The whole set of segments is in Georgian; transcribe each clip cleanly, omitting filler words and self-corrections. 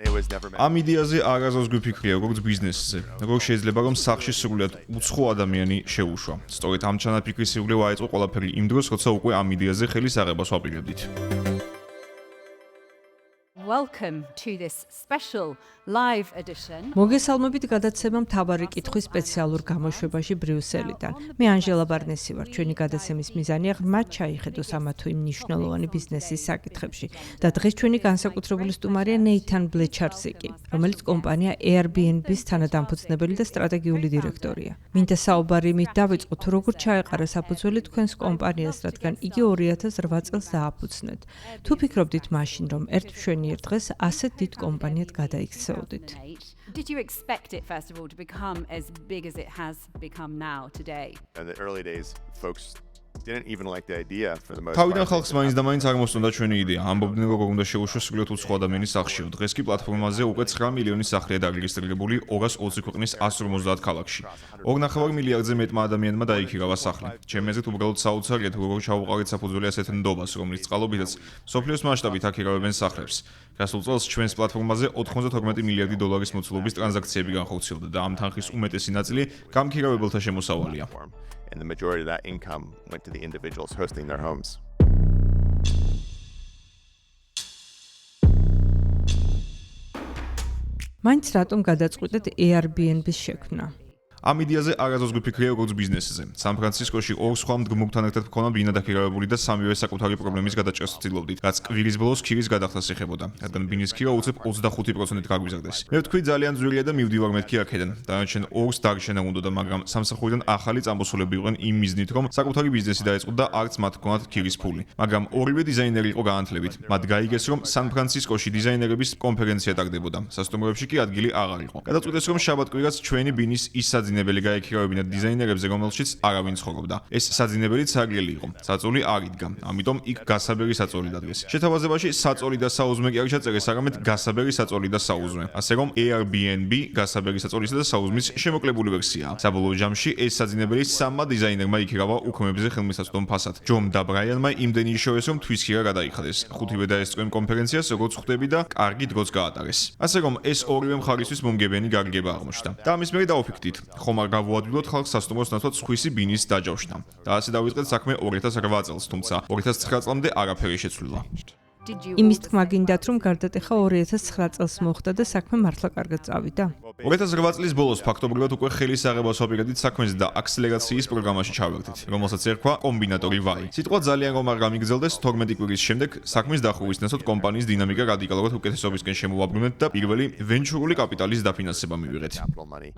ამ იდეაზე არასდროს გვიფიქრია როგორც ბიზნესზე. როგორ შეიძლება რომ სახლში სრულად უცხო ადამიანი შეუშვა. სწორედ ამ ჩანაფიქრის ირგვლივ აეწყო ყველაფერი იმ დროს, როცა უკვე ამ იდეაზე ხელის აღებას ვაპირებდით. Welcome to this special live edition. მოგესალმებით გადაცემა მთავარი კითხვის სპეციალურ გამოშვებაში ბრიუსელიდან. მე ანჟელა ბარნესი ვარ. ჩვენი გადაცემის მიზანია ღრმად ჩაიხედოს ამა თუ იმ მნიშვნელოვანი ბიზნესის საკითხებში. და დღეს ჩვენი განსაკუთრებული სტუმარია ნეითან ბლეჩარზიკი, რომელიც კომპანია Airbnb-ს თანადამფუძნებელი და სტრატეგიული დირექტორია. მინდა საუბარი იმით დავიწყოთ, თუ როგორ ჩაეყარა საფუძველი თქვენს კომპანიას, რადგან იგი 2008 წელს დააფუძნეთ. თუ ფიქრობდით მაშინ, რომ ერთ მშვენიერ დღეს ასეთ დიდ კომპანიად გადაიქცეოდით. Did you expect it first of all to become as big as it has become now today? In the early days, folks didn't even like the idea for the most თავიდან ხალხს მაინც და მაინც არ მოსწონდა ჩვენი იდეა. ამბობდნენ, რომ უნდა შეუშვას სრულად უცხო ადამიანის სახლში. დღეს კი პლატფორმაზე უკვე 9 მილიონი სახლია დარეგისტრირებული 220 ქვეყნის 150 ქალაქში. 2.5 მილიარდზე მეტმა ადამიანმა დაიქირავა სახლი. ჩემი აზრით, უბრალოდ საოცარია თუ როგორ ჩაუყარეთ საფუძველი ასეთ ნდობას, რომლის წყალობითაც სოფლიოს მასშტაბით აქირავებენ სახლებს. გასულ წელს ჩვენს პლატფორმაზე 92 მილიარდი დოლარის მოცულობის ტრანზაქციები განხორციელდა და ამ თანხის უმეტესი ნაწილი გამქირავებელთა შემოსავალია. and the majority of that income went to the individuals hosting their homes. მაინც რატომ გადაწყვიტეთ Airbnb-ს შექმნა? ამ იდეაზე არასდროს გვიფიქრია როგორც ბიზნესზე. სან-ფრანცისკოში ორ სხვა მდგომარეობთან ერთად გქონა ბინა დაქირავებული და სამივე საკუთარი პრობლემის გადაჭრას ვცდილობდით, რაც კვირის ბოლოს ქირის გადახდას ეხებოდა. რადგან ბინის ქირა უცებ 25%-ით გაგვიზარდეს. მე ვთქვი ძალიან ძვირია და მივდივარ მეთქი აქედან. დანარჩენ ორს დარჩენა უნდოდა, მაგრამ სამსახურიდან ახალი წამოსულები იყვნენ იმ მიზნით, რომ საკუთარი ბიზნესი დაეწყოთ და არც მათ ჰქონათ ქირის ფული. მაგრამ ორივე დიზაინერი იყო გაანთლებით. მათ გაიგეს, რომ სან-ფრანცისკოში დიზაინერების კონფერენცია ტარდებოდა. სასტუმროებში კი ადგილი აღარ იყო. გადაწყვიტეს, რომ შაბათ-კვირას ჩვენი ბინის ის საძინებელი გაექირავებინათ დიზაინერებზე, რომელშიც არავინ ცხოვრობდა. ეს საძინებელიც საგრელი იყო. საწოლი არ იდგა. ამიტომ იქ გასაბერი საწოლი დადგეს. შეთავაზებაში საწოლი და საუზმე კი არ ჩაწერეს, არამედ გასაბერი საწოლი და საუზმე. ასე რომ Airbnb გასაბერი საწოლისა და საუზმის შემოკლებული ვერსიაა. საბოლოო ჯამში ეს საძინებელი სამმა დიზაინერმა იქირავა უქმებზე ხელმისაწვდომ ფასად. ჯომ და ბრაიანმა იმდენი იშოვეს, რომ თვის ქირა გადაიხადეს. ხუთივე დაესწრნენ კონფერენციას, როგორც ხვდები და კარგი დროც გაატარეს. ასე რომ ეს ორივე მხარისთვის მომგებიანი გარიგება აღმოჩნდა. და ამის მერე დავფიქრდით, ხომ არ გავუადვილოთ ხალხს სასტუმროს ნაცვლად სხვისი ბინის დაჯავშნა. და ასე დავიწყეთ საქმე 2008 წელს, თუმცა 2009 წლამდე არაფერი შეცვლილა. იმის თქმა გინდათ, რომ გარდატეხა 2009 წელს მოხდა და საქმე მართლა კარგად წავიდა? 2008 წლის ბოლოს ფაქტობრივად უკვე ხელის აღებას ვაპირებდით საქმეს და აქსელერაციის პროგრამაში ჩავერთით, რომელსაც ერქვა კომბინატორი Y. სიტყვა ძალიან რომ არ გამიგრძელდეს, 12 კვირის შემდეგ საქმის დახურვის ნაცვლად კომპანიის დინამიკა რადიკალურად უკეთესობისკენ შემოვაბრუნეთ და პირველი ვენჩურული კაპიტალის დაფინანსება მივიღეთ.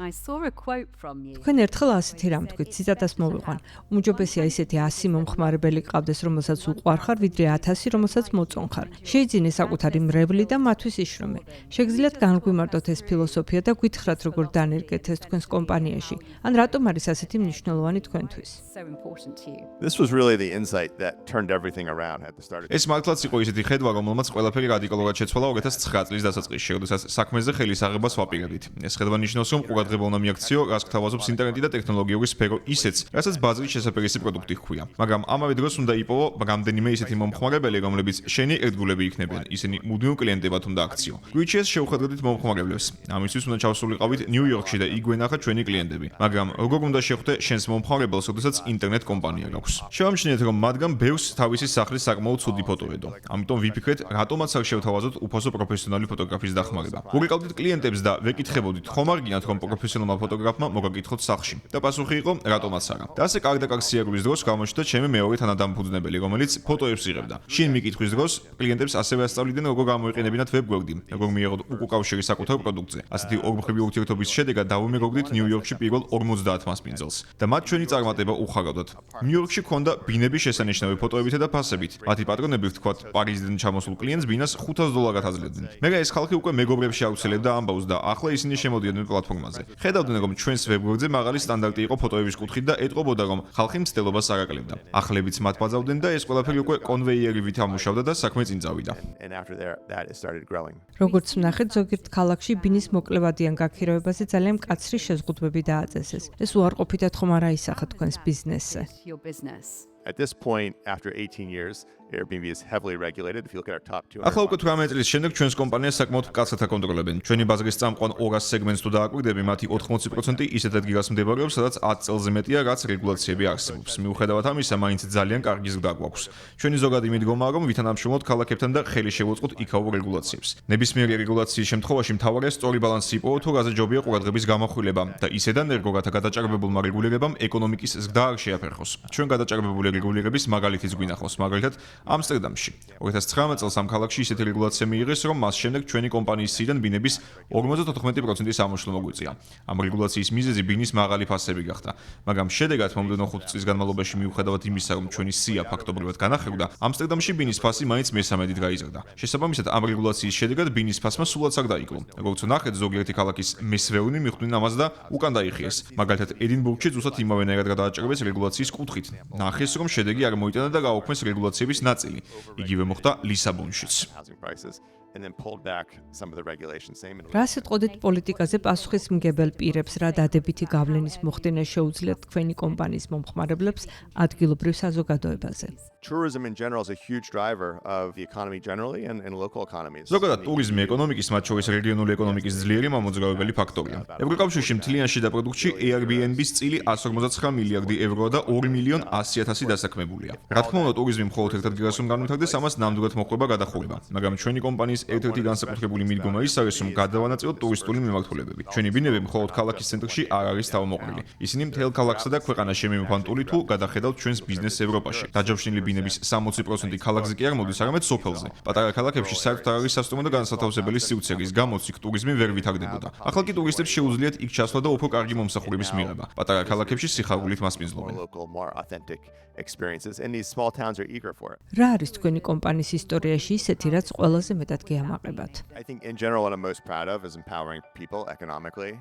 I saw a quote from you. თქვენ ერთხელ ასეთი რამ თქვით, ციტატას მოვიყვან. უმჯობესია ისეთი 100 მომხმარებელი გყავდეს, რომელსაც უყვარხარ, ვიდრე 1000, რომელსაც მოწონხარ. შეიძინე საკუთარი მრევლი და მათთვის იშრომე. შეგიძლიათ განგვიმარტოთ ეს ფილოსოფია და გითხრათ, როგორ დანერგეთ ეს თქვენს კომპანიაში, ან რატომ არის ასეთი მნიშვნელოვანი თქვენთვის? So important to you. This was really the insight that turned everything around at the start. ეს მართლაც იყო ისეთი ხედვა, რომელმაც ყველაფერი რადიკალურად შეცვალა 2009 წლის დასაწყისში, როდესაც საქმეზე ხელის აღებას ვაპირებდით. ეს ხედვა ნიშნავს, რომ ყურადღება უნდა მიაქციო, რაც გთავაზობს ინტერნეტი და ტექნოლოგიური სფერო ისეც, რასაც ბაზრის შესაძლებელი პროდუქტი ჰქვია. მაგრამ ამავე დროს უნდა იპოვო რამდენიმე ისეთი მომხმარებელი, რომლებიც შენი ერთგულები იქნებიან, ისინი მუდმივ კლიენტებად უნდა აქციო. გვიჩეს შევხედოთ მომხმარებლებს. ამისთვის უნდა ჩავსულიყავით ნიუ-იორკში და იგვენახა ჩვენი კლიენტები. მაგრამ როგორ უნდა შეხვდე შენს მომხმარებელს, როდესაც ინტერნეტ კომპანია გაქვს? შევამჩნიეთ, რომ მათგან ბევრს თავისი სახლის საკმაოდ ცუდი ფოტო ედო. ამიტომ ვიფიქრეთ, რატომაც არ შევთავაზოთ უფასო პროფესიონალი ფოტოგრაფის დახმარება. ვუყავდით კლიენტებს და ვეკითხებოდით, ხომ არ გინათ რომ პროფესიონალმა ფოტოგრაფმა მოგაკითხოთ სახლში? და პასუხი იყო, რატომაც არა. და ასე კარგ და კარგ სიარულის დროს გამოჩნდა ჩემი მეორე თანადამფუძნებელი, რომელიც ფოტოებს იღებდა. შინ მიკითხვის დროს კლიენტებს ასევე ასწავლიდნენ, როგორ გამოიყენებინათ ვებ-გვერდი, როგორ მიიღოთ უკავშირი საკუთარ პროდუქტზე. ასეთი ორმხრივი ურთიერთობის შედეგად დავუმეგობრდით ნიუ-იორკში პირველ 50 მასპინძელს და მათ ჩვენი წარმატება უხარავდათ. ნიუ-იორკში ჰქონდა ბინების შესანიშნავი ფოტოებითა და ფასებით. მათი პატრონები ვთქვათ, პარიზიდან ჩამოსულ კლიენტს ბინას $500 აძლევდნენ. მერე ეს ხალხი უკვე მეგობრებში აუცილებდა ამბავს და ახლა ისინი შემოდიოდნენ პლატფორმაზე. ხედავდნენ, რომ ჩვენს ვებ-გვერდზე მაღალი სტანდარტი იყო ფოტოების კუთხით და ეტყობოდა, რომ ხალხი მცდელობას არ აკლებდა. ახლებიც მათ ბაძავდნენ და ეს ყველაფერი უკვე კონვეიერივით ამუშავდა და საქმე წინ წავიდა. And after there, that it started growing. როგორც ვნახეთ, ზოგიერთ ქალაქში ბინის მოკლევადიან გაქირავებაზე ძალიან მკაცრი შეზღუდვები დააწესეს. ეს უარყოფითად ხომ არ აისახა თქვენს ბიზნესზე? Your business. At this point, after 18 years, Airbnb is heavily regulated. If you look at our top 200 ახლა უკვე 18 წლის შემდეგ ჩვენს კომპანიას საკმაოდ მკაცრად აკონტროლებენ. ჩვენი ბაზრის წამყვან 200 სეგმენტს თუ დააკვირდები, მათი 80% ისეთ ადგილას მდებარეობს, სადაც 10 წელზე მეტია, რაც რეგულაციები არსებობს. მიუხედავად ამისა, მაინც ძალიან კარგი ზრდა გვაქვს. ჩვენი ზოგადი მიდგომაა, რომ ვითანამშრომლოთ ქალაქებთან და ხელი შევუწყოთ იქაურ რეგულაციებს. ნებისმიერი რეგულაციის შემთხვევაში მთავარია სწორი ბალანსი იპოვოთ, თუ რაზე ჯობია ყურადღების გამახვილება და ისედან ერგო, რათა გადაჭარბებულმა რეგულირებამ ეკონომიკის ზრდა არ შეაფერხოს. ჩვენ გადაჭარბებული რეგულირების მაგალითიც გვინახავს, მაგალითად ამსტერდამში. 2019 წელს ამ ქალაქში ისეთი რეგულაცია მიიღეს, რომ მას შემდეგ ჩვენი კომპანიის სიდან ბინების 54% სამოშლო მოგვიწია. ამ რეგულაციის მიზეზი ბინის მაღალი ფასები გახდა, მაგრამ შედეგად მომდევნო 5 წლის განმავლობაში მიუხედავად იმისა, რომ ჩვენი სია ფაქტობრივად განახერხდა, ამსტერდამში ბინის ფასი მაინც მესამედით გაიზრდა. შესაბამისად, ამ რეგულაციის შედეგად ბინის ფასმა სულაც არ დაიკლო. როგორც ნახეთ, ზოგიერთი ქალაქის მესვეუნი მიხვდნენ ამას და უკან დაიხიეს. მაგალითად, ედინბურგში ზუსტად იმავენაირად გადააჭარბეს რეგულაციის კუთხით. ნახეს, რომ შედეგი არ მოიტანა და გააუქმეს რეგულაციების ნაწილი. იგივე მოხდა ლისაბონშიც. housing prices and then pulled back some of the regulations. Same in რა სიტყვით პოლიტიკაზე პასუხისმგებელ პირებს რა დადებითი გავლენის მოხდენა შეუძლიათ თქვენი კომპანიის მომხმარებლებს ადგილობრივ საზოგადოებაზე? tourism in general is a huge driver of the economy generally and local economies. ზოგადად ტურიზმი ეკონომიკის, მათ შორის რეგიონული ეკონომიკის ძლიერი მამოძრავებელი ფაქტორია. ევროკავშირში მთლიან შიდა პროდუქტში Airbnb-ს წილი 159 მილიარდი ევროა და 2 მილიონ 100,000 დასაქმებულია. რა თქმა უნდა, ტურიზმი მხოლოდ ერთ ადგილას რომ განვითარდეს, ამას ნამდვილად მოყვება გადახურება, მაგრამ ჩვენი კომპანიის ერთ-ერთი განსაკუთრებული მიდგომა ის არის, რომ გადავანაწილოთ ტურისტული მიმართულებები. ჩვენი ბინები მხოლოდ ქალაქის ცენტრში არ არის თავმოყრილი. ისინი მთელ ქალაქსა და ქვეყანაში მიმოფანტული თუ გადახედავთ ჩვენს ბიზნესს ევროპაში. დაჯავშნილი ბინების 60% ქალაქზე კი არ მოდის, არამედ სოფელზე. პატარა ქალაქებში საერთოდ არ არის სასტუმრო და განსათავსებელი სივრცე, რის გამოც იქ ტურიზმი ვერ ვითარდებოდა. ახლა კი ტურისტებს შეუძლიათ იქ ჩასვლა და უფრო კარგი მომსახურების მიღება. პატარა ქალაქებში სიხარულით მასპინძლობენ. Local, more authentic experiences, and these small towns are eager for it. რა არის თქვენი კომპანიის ისტორიაში ისეთი, რაც ყველაზე მეტად გეამაყებათ? I think in general what I'm most proud of is empowering people economically,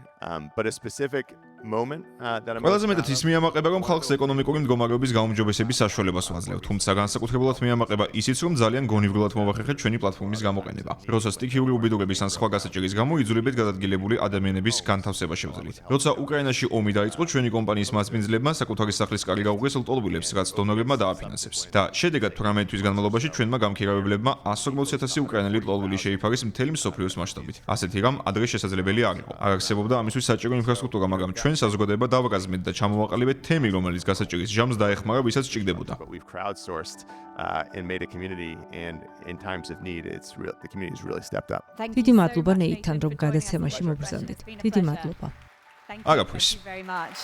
but a specific moment that I'm ყველაზე მეტად ის მიამაყება, რომ ხალხს ეკონომიკური მდგომარეობის გაუმჯობესების საშუალებას ვაძლევთ, თუმცა განსაკუთრებულად მიამაყება ისიც, რომ ძალიან გონივრულად მოვახერხეთ ჩვენი პლატფორმის გამოყენება. როცა სტიქიური უბედურების ან სხვა გასაჭირის გამო იძულებეთ გადადგილებული ადამიანების განთავსება შევძლებთ. როცა უკრაინაში ომი დაიწყო, ჩვენი კომპანიის მასპინძლებმა საკუთარი სახლის კარი გაუღეს ლტოლვილებს, რაც დონორებმა დააფინანსებს. და შედეგად 18 თვის განმავლობაში ჩვენმა გამქირავებლებმა 140,000 უკრაინელი ლტოლვილი შეიფარეს მთელი მსოფლიოს მასშტაბით. ასეთი რამ ადრე შესაძლებელი არ იყო. არ არსებობდა ამისთვის საჭირო ინფრასტრუქტურა, მაგრამ ჩვენ საზოგადოება დავაგაზმეთ და ჩამოვაყალიბეთ თემი, რომელიც გასაჭირის ჟამს დაეხმარა, ვისაც სჭირდებოდა. But we've crowdsourced and made a community, and in times of need, the community has really stepped up. დიდი მადლობა ნეითან, რომ გადაცემაში მობრძანდით. დიდი მადლობა. Thank Arapris. you very much.